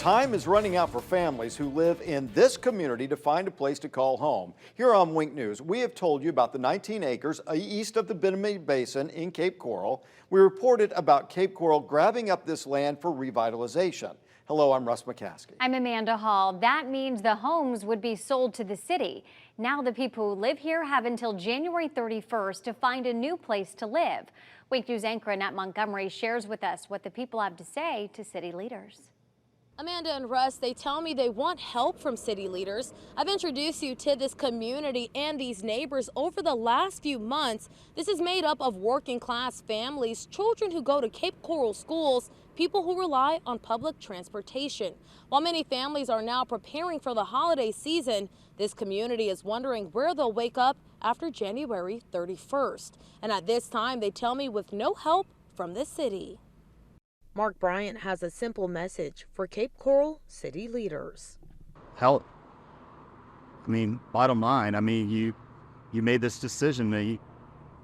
Time is running out for families who live in this community to find a place to call home. Here on Wink News, we have told you about the 19 acres east of the Bimini Basin in Cape Coral. We reported about Cape Coral grabbing up this land for revitalization. Hello, I'm Russ McCaskey. I'm Amanda Hall. That means the homes would be sold to the city. Now the people who live here have until January 31st to find a new place to live. Wink News anchor Annette Montgomery shares with us what the people have to say to city leaders. Amanda and Russ, they tell me they want help from city leaders. I've introduced you to this community and these neighbors over the last few months. This is made up of working class families, children who go to Cape Coral schools, people who rely on public transportation. While many families are now preparing for the holiday season, this community is wondering where they'll wake up after January 31st. And at this time, they tell me with no help from the city. Mark Bryant has a simple message for Cape Coral city leaders. Help. Bottom line, you made this decision.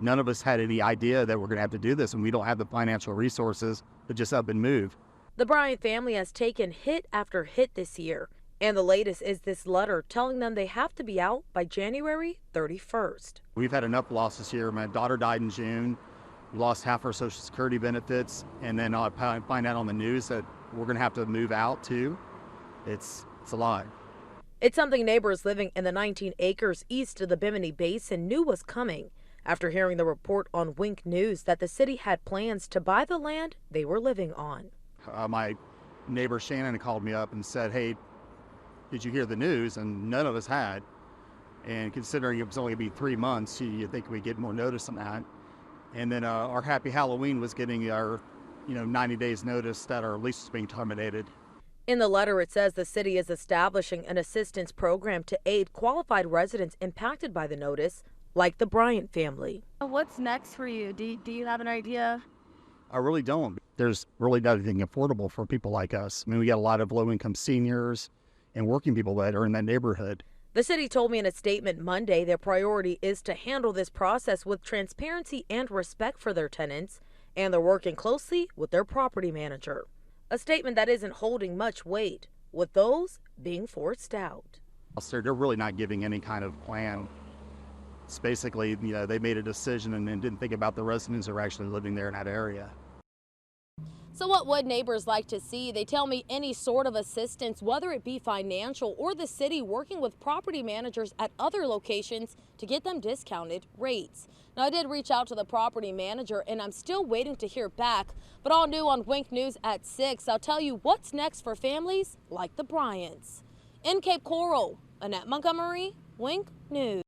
None of us had any idea that we're going to have to do this, and we don't have the financial resources to just up and move. The Bryant family has taken hit after hit this year, and the latest is this letter telling them they have to be out by January 31st. We've had enough losses here. My daughter died in June. We lost half our Social Security benefits, and then I find out on the news that we're going to have to move out too. It's a lot. It's something neighbors living in the 19 acres east of the Bimini Basin knew was coming after hearing the report on Wink News that the city had plans to buy the land they were living on. My neighbor Shannon called me up and said, "Hey, did you hear the news?" And none of us had. And considering it was only going to be 3 months, you'd think we'd get more notice on that. And then our Happy Halloween was getting our 90 days notice that our lease is being terminated. In the letter, it says the city is establishing an assistance program to aid qualified residents impacted by the notice, like the Bryant family. What's next for you? Do you have an idea? I really don't. There's really nothing affordable for people like us. We got a lot of low-income seniors and working people that are in that neighborhood. The city told me in a statement Monday their priority is to handle this process with transparency and respect for their tenants, and they're working closely with their property manager. A statement that isn't holding much weight, with those being forced out. They're really not giving any kind of plan. It's basically, they made a decision and then didn't think about the residents who are actually living there in that area. So what would neighbors like to see? They tell me any sort of assistance, whether it be financial or the city working with property managers at other locations to get them discounted rates. Now, I did reach out to the property manager and I'm still waiting to hear back, but all new on Wink News at 6. I'll tell you what's next for families like the Bryants. In Cape Coral, Annette Montgomery, Wink News.